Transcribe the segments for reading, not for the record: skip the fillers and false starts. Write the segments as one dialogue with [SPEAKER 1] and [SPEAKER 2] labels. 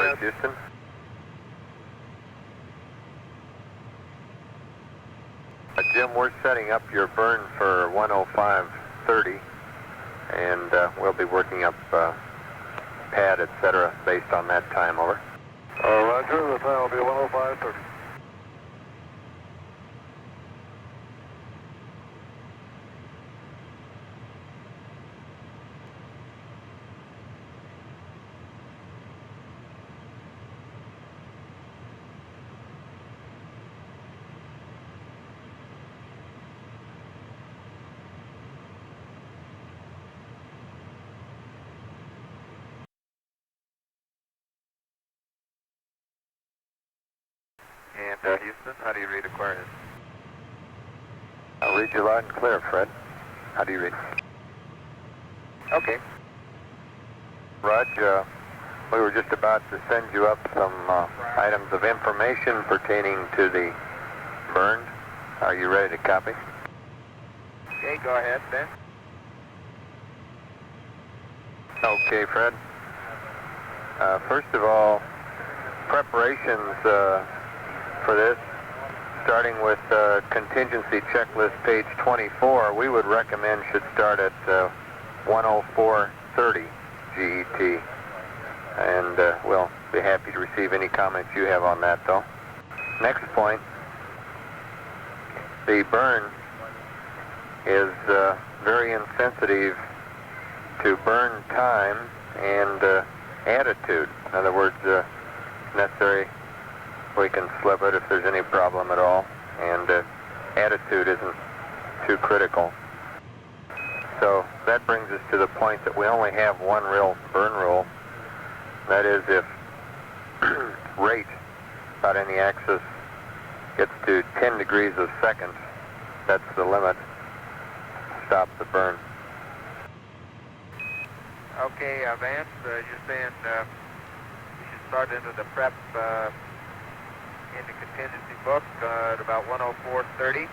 [SPEAKER 1] Aquarius, Houston. Jim, we're setting up your burn for 105.30, and we'll be working up pad, etc., based on that time. Over.
[SPEAKER 2] Roger, the time will be 105.30.
[SPEAKER 1] And Houston, how do you read Aquarius? I'll read you loud and clear, Fred. How do you read? Okay. Raj, we were just about to send you up some items of information pertaining to the burn. Are you ready to copy? Okay, go ahead, Ben. Okay, Fred. First of all, preparations for this, starting with contingency checklist page 24, we would recommend should start at 104.30 GET. And we'll be happy to receive any comments you have on that, though. Next point, the burn is very insensitive to burn time and attitude. In other words, necessary we can slip it if there's any problem at all, and attitude isn't too critical. So that brings us to the point that we only have one real burn rule. That is, if rate about any axis gets to 10 degrees a second, that's the limit. Stop the burn. Okay, Vance, you're saying we should start into the prep in the contingency book at about 104.30.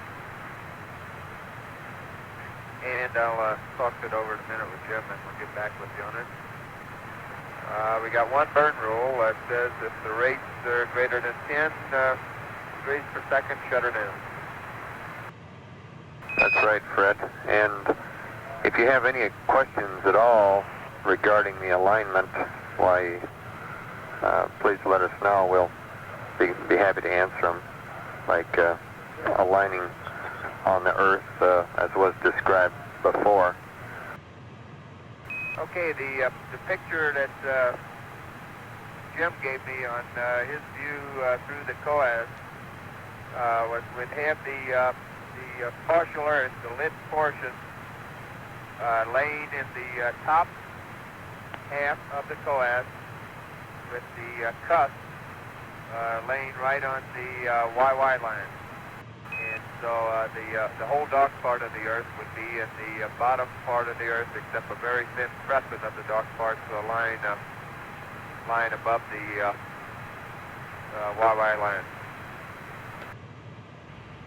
[SPEAKER 1] And I'll talk it over in a minute with Jim, and we'll get back with you on it. We got one burn rule that says if the rates are greater than 10 degrees per second, shut her down. That's right, Fred. And if you have any questions at all regarding the alignment, why, please let us know. We'll be happy to answer them, like aligning on the Earth as was described before. Okay, the picture that Jim gave me on his view through the COAS would have the partial Earth, the lit portion, laying in the top half of the COAS, with the cusp laying right on the YY line. And so the whole dark part of the Earth would be in the bottom part of the Earth, except a very thin crescent of the dark part, so lying above the YY line.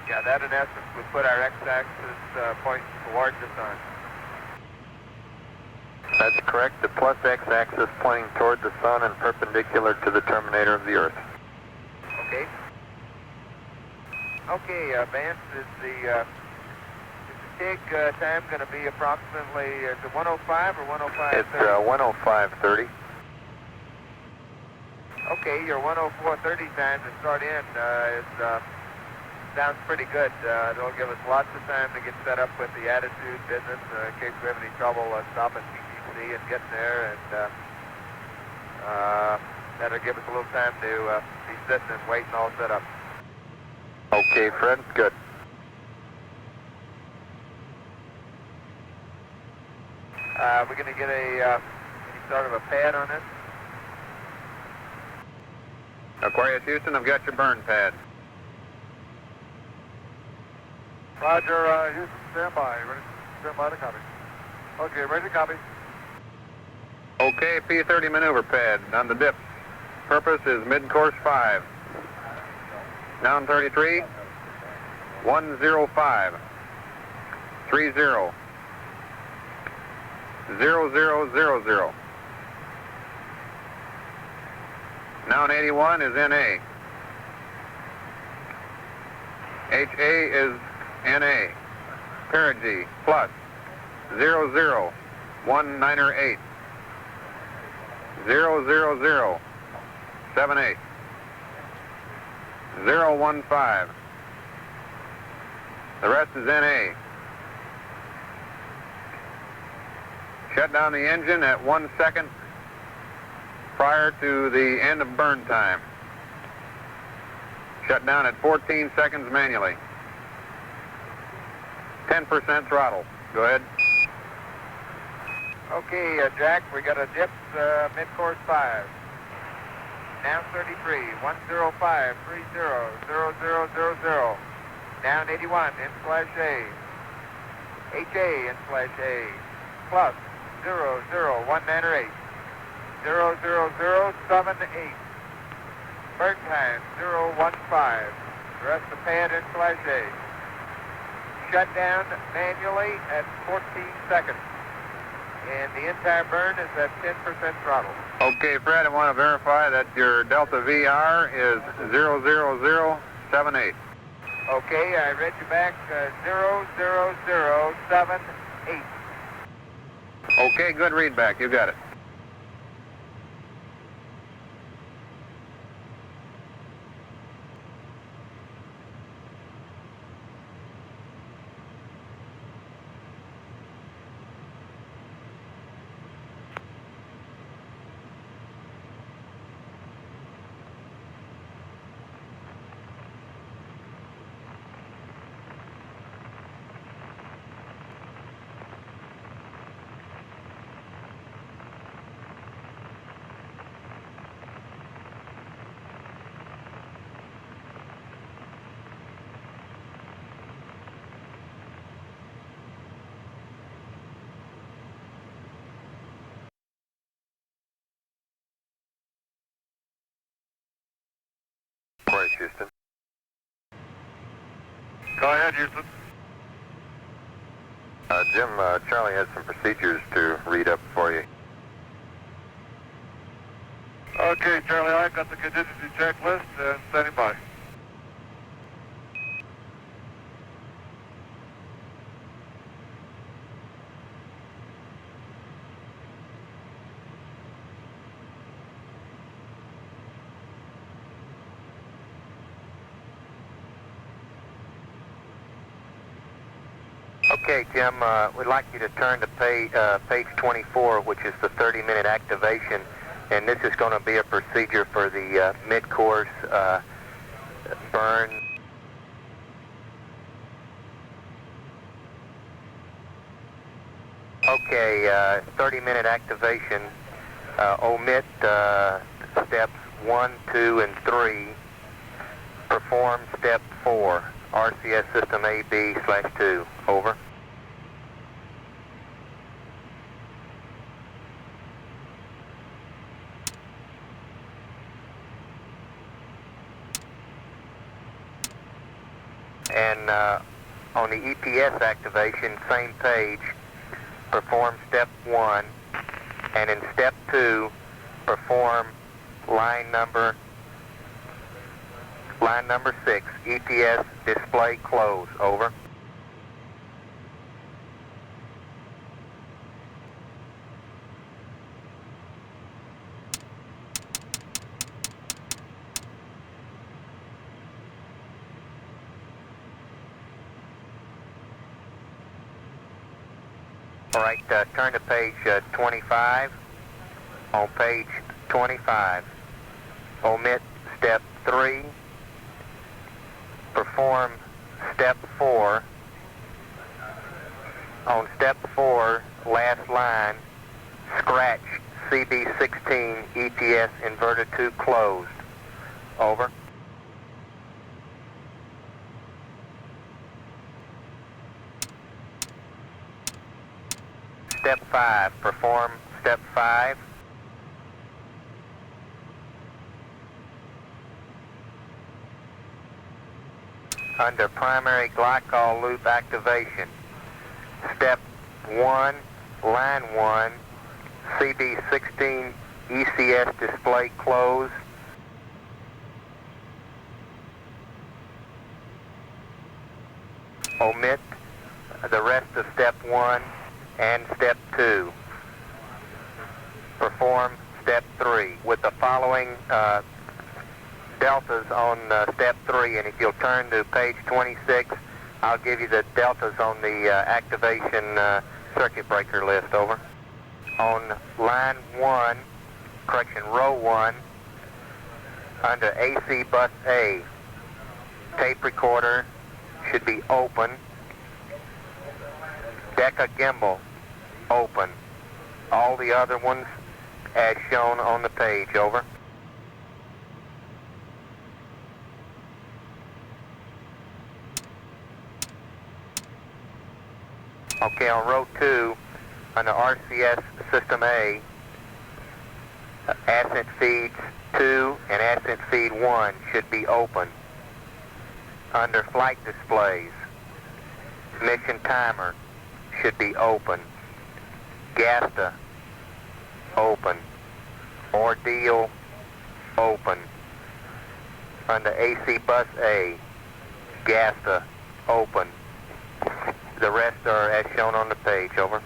[SPEAKER 1] Yeah, that in essence would put our x-axis pointing towards the sun. That's correct. The plus x-axis pointing toward the sun and perpendicular to the terminator of the Earth. Okay. Okay, Vance, is the take time going to be approximately, is it 105 or 105.30? It's 105.30. Okay, your 104.30 time to start in sounds pretty good. It'll give us lots of time to get set up with the attitude business in case we have any trouble stopping PTC and getting there, and that'll give us a little time to be sitting and waiting all set up. Okay, Fred, good. We're going to get any sort of a pad on this? Aquarius, Houston, I've got your burn pad.
[SPEAKER 2] Roger, Houston, stand by. Stand by to copy. Okay, ready to copy.
[SPEAKER 1] Okay, P30 maneuver pad on the dips. Purpose is mid-course 5. Down 33, 105, 30, 0000.
[SPEAKER 3] Noun 81 is NA. HA is NA. Perigee plus 00198 00078 015. The rest is NA. Shut down the engine at 1 second prior to the end of burn time. Shut down at 14 seconds manually. 10% throttle. Go ahead.
[SPEAKER 1] Okay, Jack, we got a dips mid-course 5. Down 33, 105, 30, 0000. Down 81, in/A. HA, in/A. Plus 00198. 00078. Burn time 015. The rest of the pad in/A. Shut down manually at 14 seconds. And the entire burn is at 10% throttle.
[SPEAKER 3] Okay, Fred, I want to verify that your Delta VR is 00078.
[SPEAKER 1] Okay, I read you back 00078.
[SPEAKER 3] Okay, good readback. You got it. Houston.
[SPEAKER 2] Go ahead, Houston.
[SPEAKER 3] Jim, Charlie has some procedures to read up for you.
[SPEAKER 2] Okay, Charlie, I've got the contingency checklist and standing by.
[SPEAKER 3] Okay, Jim, we'd like you to turn to page 24, which is the 30-minute activation, and this is going to be a procedure for the mid-course burn. Okay, 30-minute activation. Omit steps 1, 2, and 3. Perform step 4. RCS system AB/2. Over. And on the EPS activation, same page, perform step 1, and in step 2, perform line number 6, EPS display close. Over. All right, turn to page 25. On page 25, omit step 3. Perform step 4. On step 4, last line, scratch CB16 EPS inverter 2 closed. Over. Step 5, perform step 5. Under primary glycol loop activation. Step 1, line 1, CB16 ECS display closed. omit the rest of step 1 and step 2. Perform step 3 with the following deltas on step 3, and if you'll turn to page 26, I'll give you the deltas on the activation circuit breaker list. Over. On line 1, row 1, under AC bus A, tape recorder should be open. Deca gimbal open. All the other ones as shown on the page. Over. Okay, on row 2, under RCS System A, ascent feeds 2 and ascent feed 1 should be open. Under flight displays, mission timer should be open. GASTA open. Ordeal open. Under AC bus A, GASTA open. The rest are as shown on the page. Over.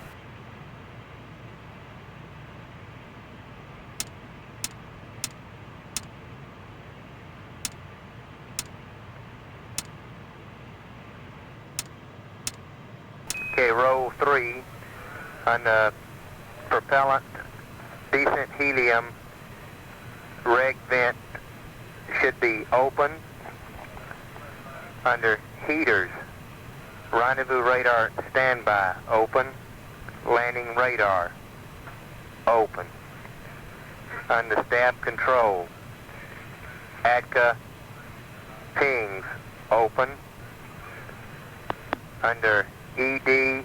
[SPEAKER 3] Okay, row 3, on the propellant, decent helium, reg vent should be open. Under heaters, rendezvous radar standby open. Landing radar open. Under staff control, ADCA pings open. Under ED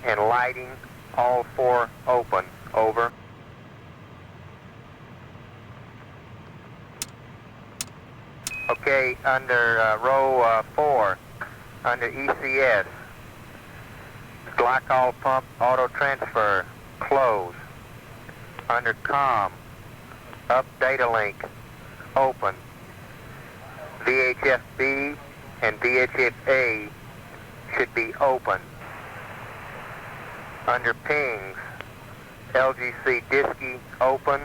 [SPEAKER 3] and lighting, all 4 open. Over. Okay, under row 4, under ECS, glycol pump auto transfer close. Under COM, up data link open. VHF-B and VHF-A should be open. Under pings, LGC DISCI open.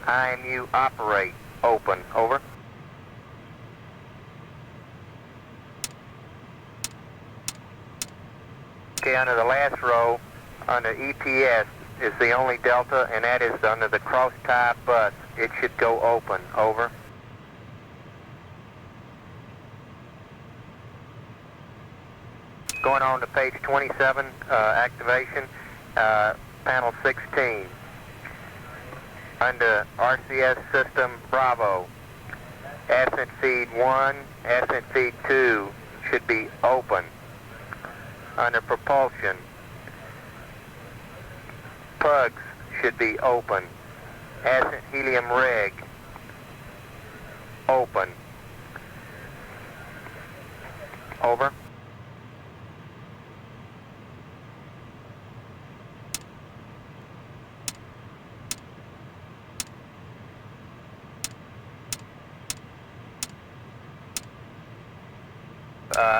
[SPEAKER 3] IMU operate open. Over. Okay, under the last row, under EPS is the only delta, and that is under the cross tie bus. It should go open. Over. Going on to page 27, activation, panel 16. Under RCS system Bravo, ascent feed 1, ascent feed 2 should be open. Under propulsion, pugs should be open. Ascent helium reg open. Over.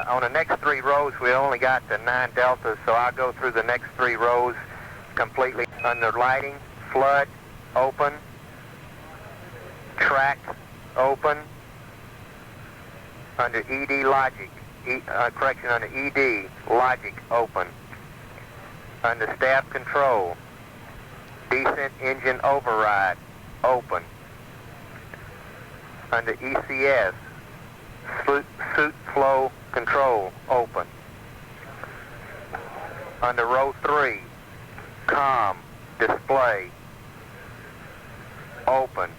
[SPEAKER 3] On the next 3 rows, we only got the 9 deltas, so I'll go through the next 3 rows completely. Under lighting, flood, open. Track, open. Under ED logic, under ED, logic, open. Under staff control, descent engine override, open. Under ECS, suit flow control, open. Under row 3, COM, display, open.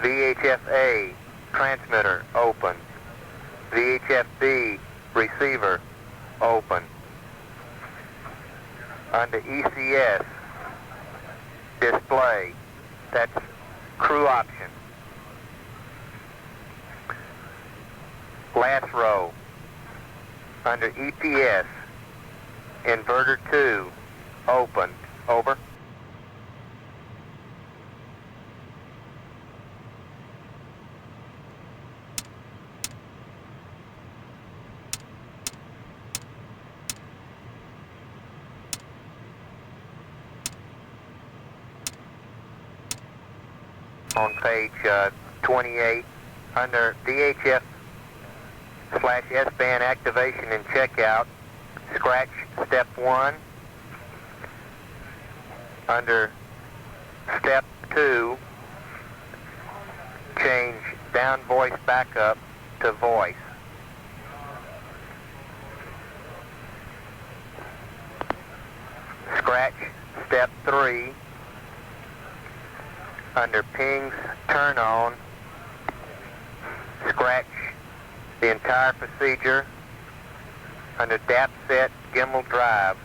[SPEAKER 3] VHF-A, transmitter, open. VHF-B, receiver, open. Under ECS, display, that's crew option. Last row, under EPS, inverter 2, open. Over. on page 28 under VHF/S-band activation and checkout. Scratch step 1. Under step 2, change down voice backup to voice. Scratch step 3. Under pings turn on, scratch the entire procedure. Under DAP set gimbal drive,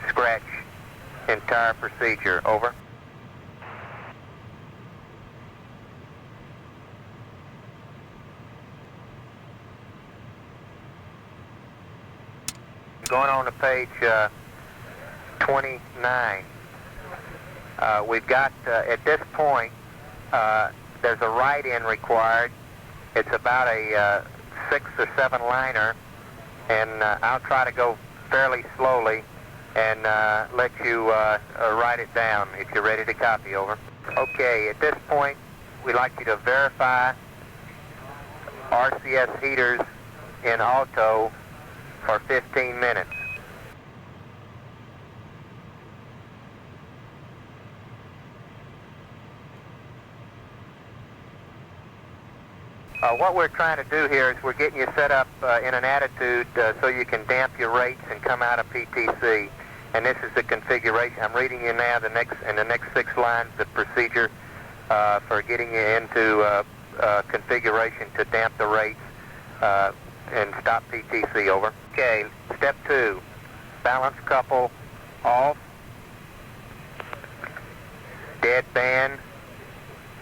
[SPEAKER 3] scratch entire procedure. Over. Going on to page 29. We've got, at this point, there's a write-in required. It's about a 6 or 7 liner, and I'll try to go fairly slowly and let you write it down if you're ready to copy. Over. Okay, at this point, we'd like you to verify RCS heaters in auto for 15 minutes. What we're trying to do here is we're getting you set up in an attitude so you can damp your rates and come out of PTC. And this is the configuration. I'm reading you now in the next 6 lines the procedure for getting you into configuration to damp the rates and stop PTC. Over. Okay, step 2, balance couple off, dead band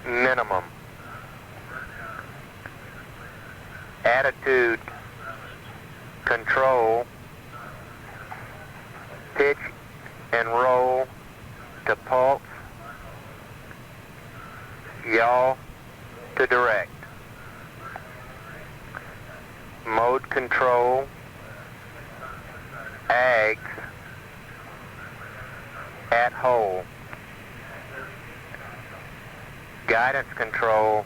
[SPEAKER 3] minimum. Attitude control, pitch and roll to pulse, yaw to direct. Mode control, AGS at hole. Guidance control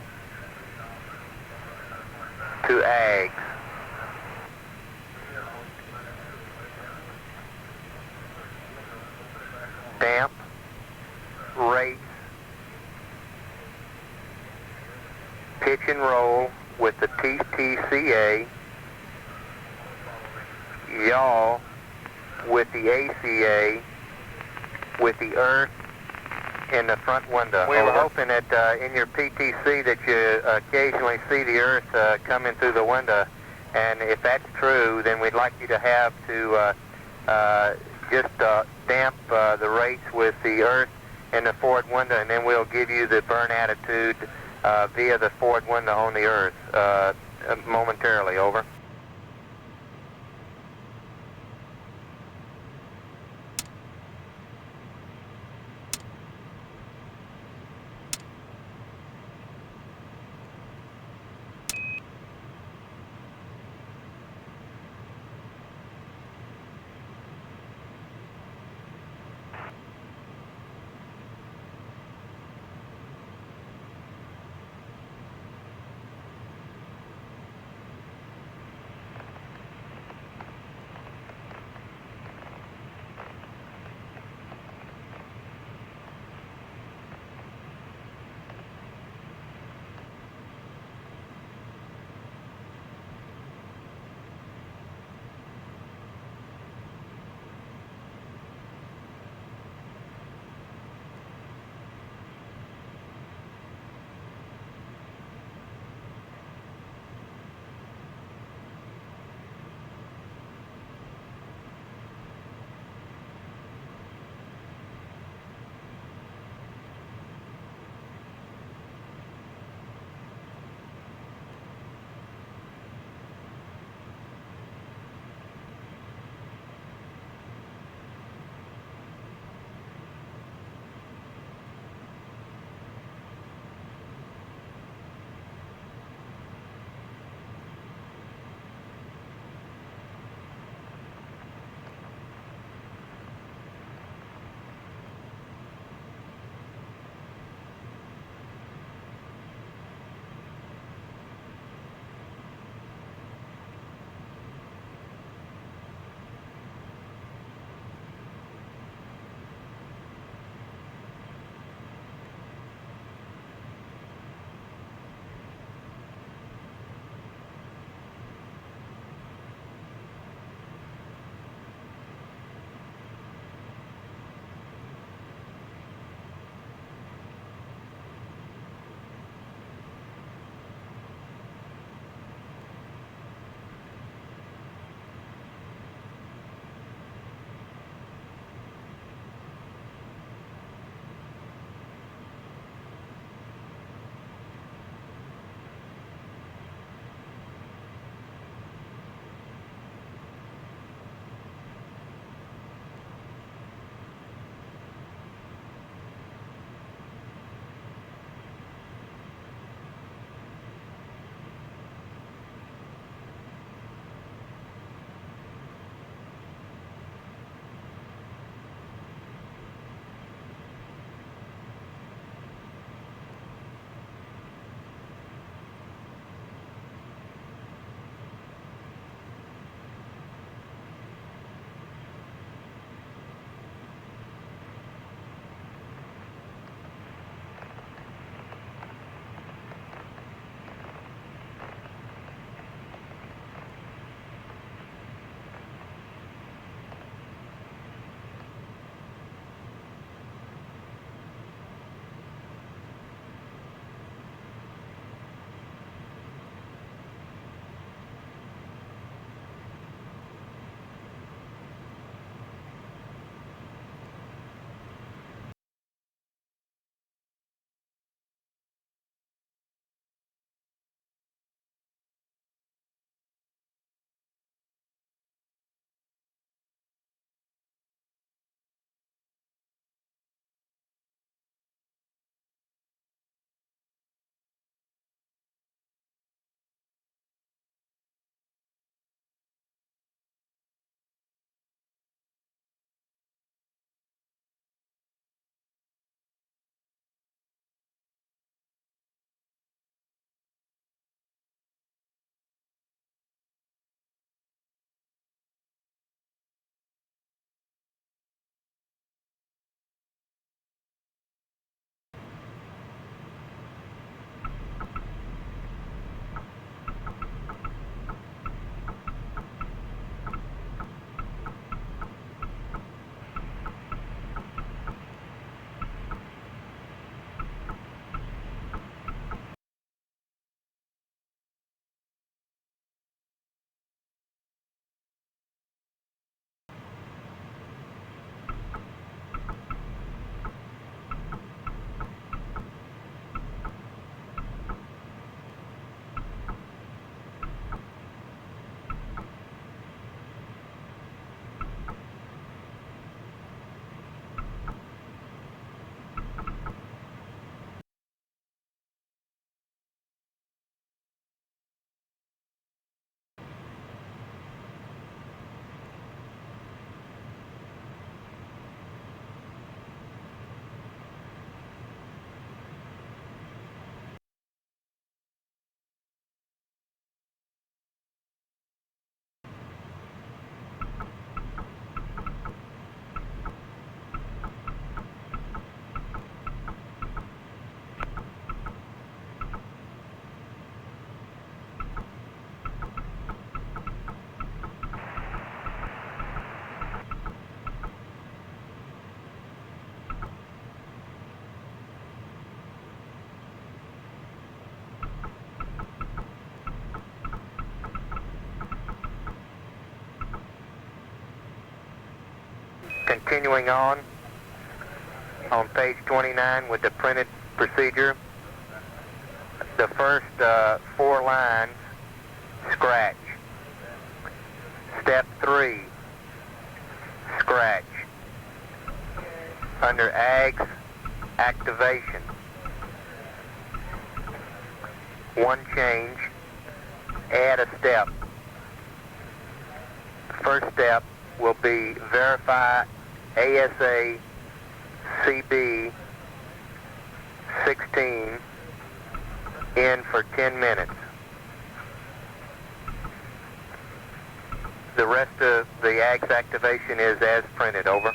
[SPEAKER 3] to AGS. Damp, rates, pitch and roll with the TTCA, yaw with the ACA, with the earth in the front window. We were hoping that in your PTC that you occasionally see the earth coming through the window, and if that's true, then we'd like you to have to just damp the rates with the earth in the forward window, and then we'll give you the burn attitude via the forward window on the earth momentarily. Over. Continuing on page 29 with the printed procedure. The first 4 lines, scratch. Step 3, scratch. Under Ags, activation. 1 change, add a step. The first step will be verify ASA CB 16 in for 10 minutes. The rest of the AGS activation is as printed, over.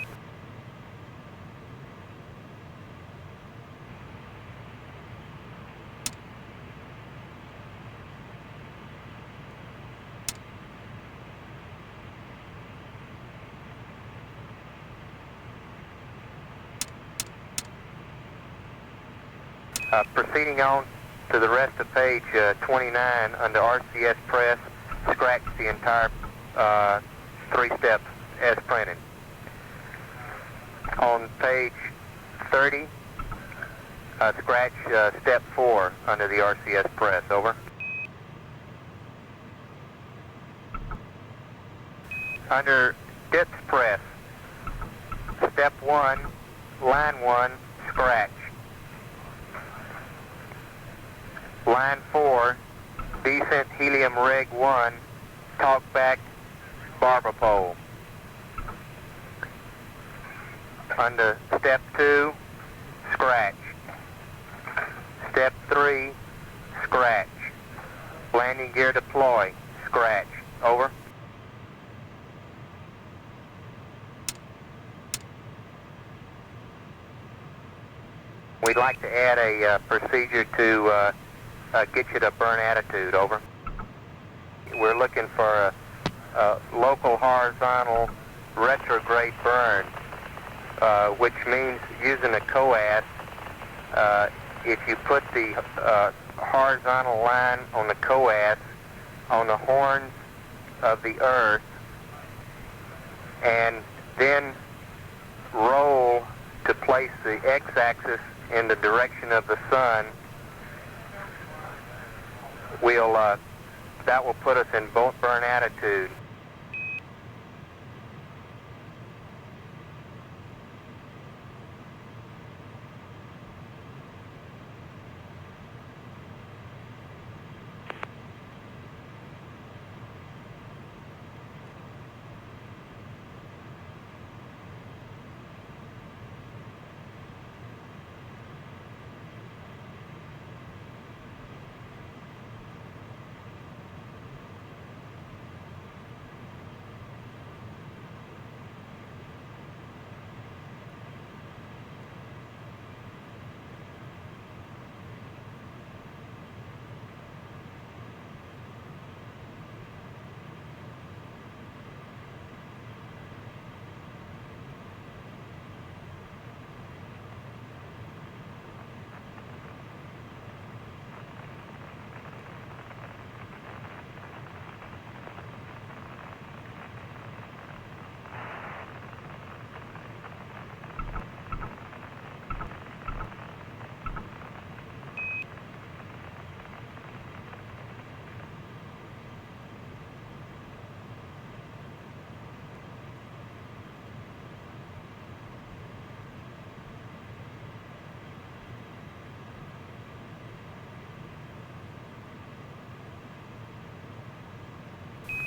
[SPEAKER 3] Proceeding on to the rest of page 29 under RCS press, scratch the entire 3 steps as printed. On page 30, scratch step 4 under the RCS press, over. Under DIPS press, step 1, line 1, scratch. Line 4, decent helium reg 1, talkback barber pole. Under step 2, scratch. Step 3, scratch. Landing gear deploy, scratch, over. We'd like to add a procedure to get you to burn attitude, over. We're looking for a local horizontal retrograde burn, which means using a coas, if you put the horizontal line on the coas on the horns of the earth and then roll to place the x-axis in the direction of the sun, that will put us in burn attitude.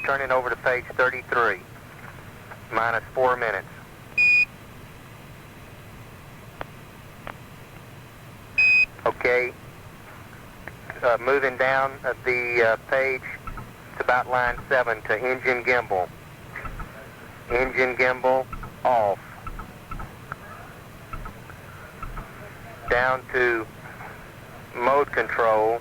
[SPEAKER 3] Turning over to page 33, minus 4 minutes. Okay, moving down the page, it's about line 7 to engine gimbal. Engine gimbal off. Down to mode control.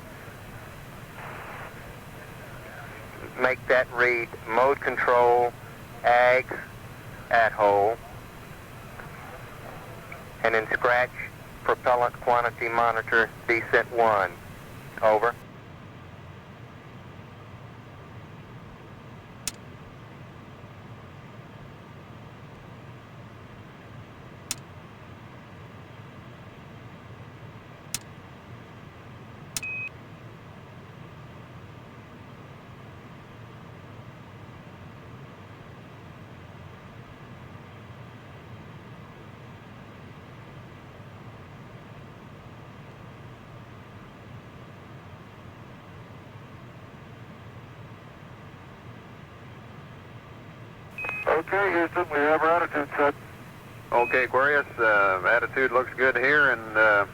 [SPEAKER 3] Make that read mode control AGS at hole, and then scratch propellant quantity monitor descent 1, over.
[SPEAKER 2] Okay, Houston, we have our attitude set.
[SPEAKER 4] Okay, Aquarius, attitude looks good here, and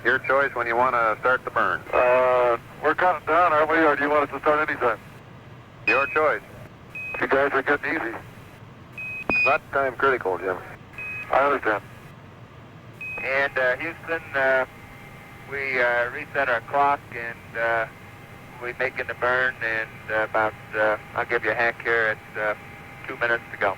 [SPEAKER 4] your choice when you want to start the burn.
[SPEAKER 2] We're counting down, aren't we, or do you want us to start anytime?
[SPEAKER 4] Your choice.
[SPEAKER 2] You guys are getting easy.
[SPEAKER 4] Not time critical, Jim.
[SPEAKER 2] I understand.
[SPEAKER 1] And Houston, we reset our clock and we making the burn, and about I'll give you a hack here at 2 minutes to go.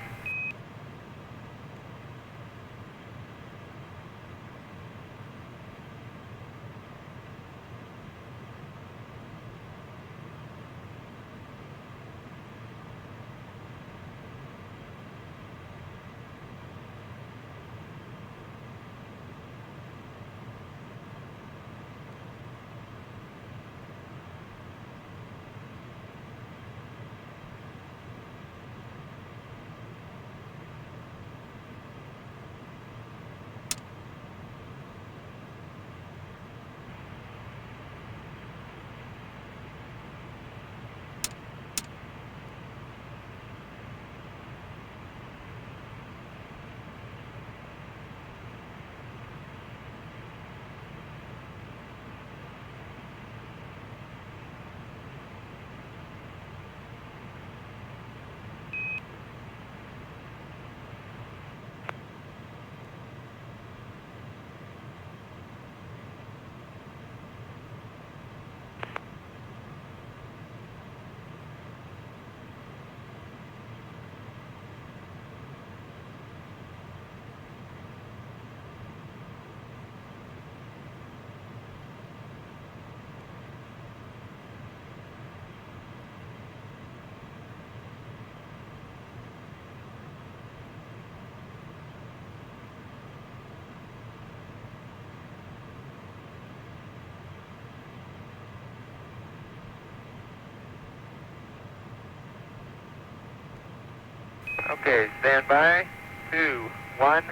[SPEAKER 1] Okay, stand by. 2, 1,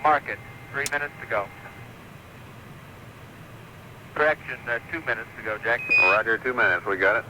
[SPEAKER 1] mark it. 3 minutes to go. Correction, 2 minutes to go, Jack.
[SPEAKER 4] Roger, 2 minutes. We got it.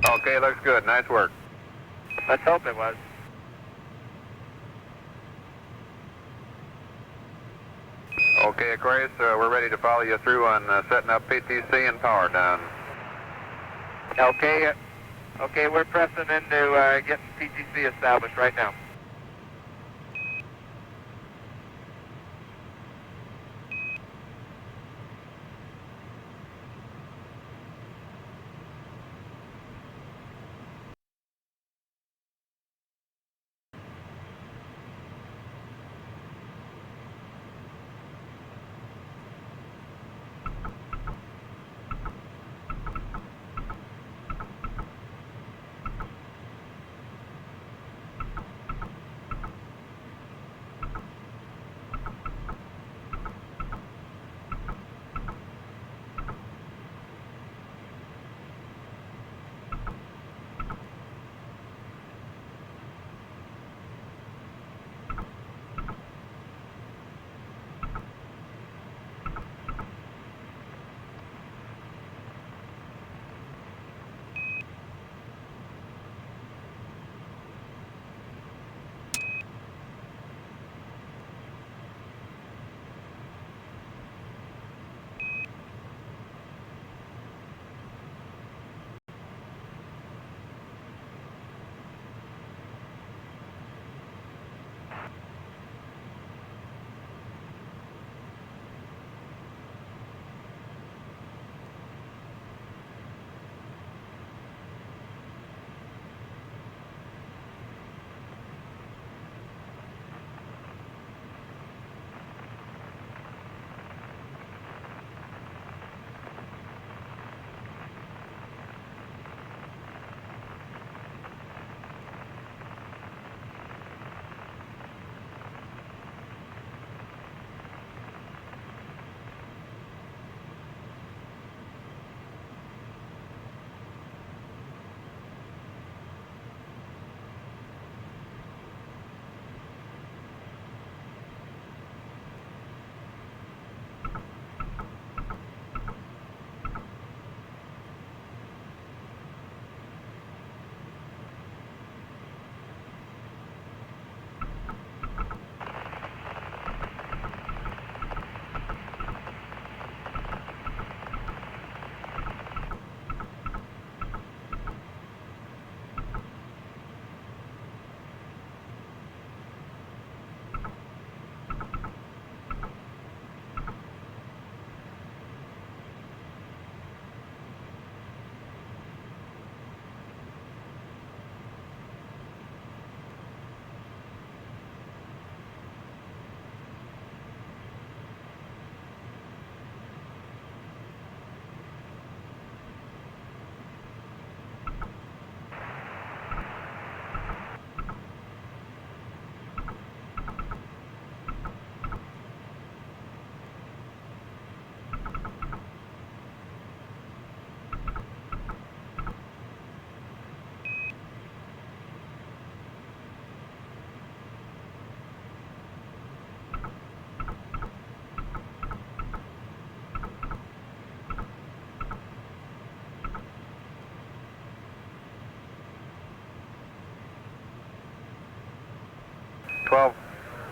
[SPEAKER 4] Okay, looks good. Nice work.
[SPEAKER 1] Let's hope it was.
[SPEAKER 4] Okay, Aquarius, we're ready to follow you through on setting up PTC and power down.
[SPEAKER 1] Okay, okay, we're pressing into getting PTC established right now.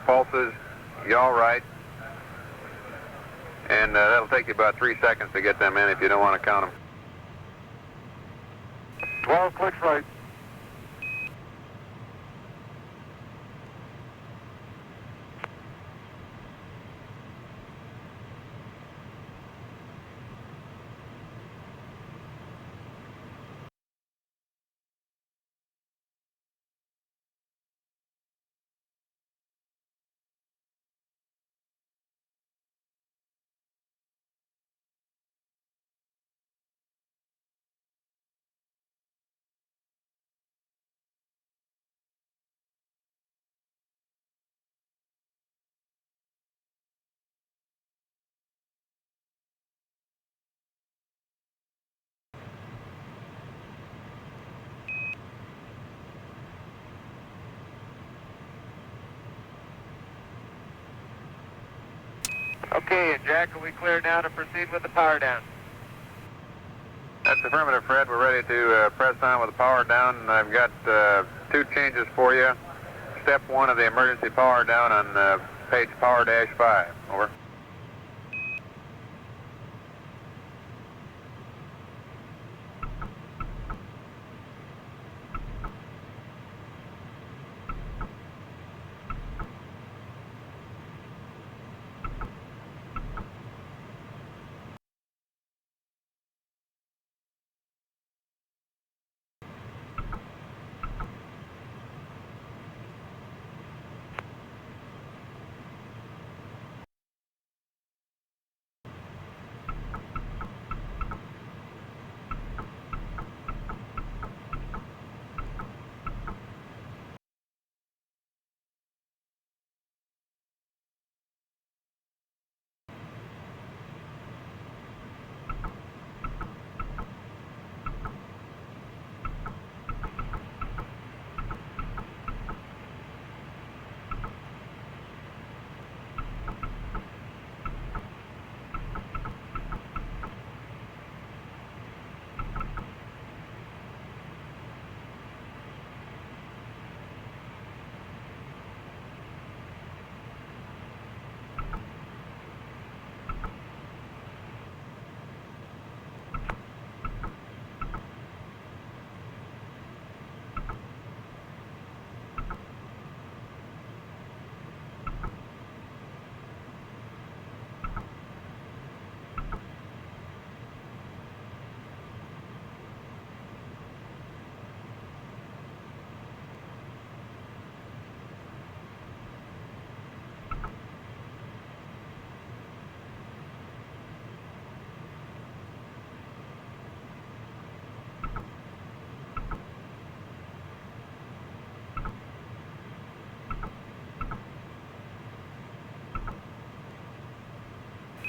[SPEAKER 4] Pulses, you all right? And that'll take you about 3 seconds to get them in if you don't want to count them.
[SPEAKER 2] 12 clicks right.
[SPEAKER 1] Okay, and Jack, are we clear now to proceed with the power down?
[SPEAKER 4] That's affirmative, Fred. We're ready to press on with the power down, and I've got 2 changes for you. Step 1 of the emergency power down on page power-5. Over.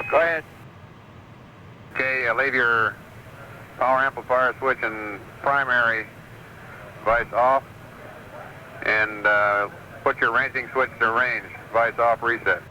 [SPEAKER 1] Go ahead.
[SPEAKER 4] Okay, leave your power amplifier switch and primary device off, and put your ranging switch to range device off reset.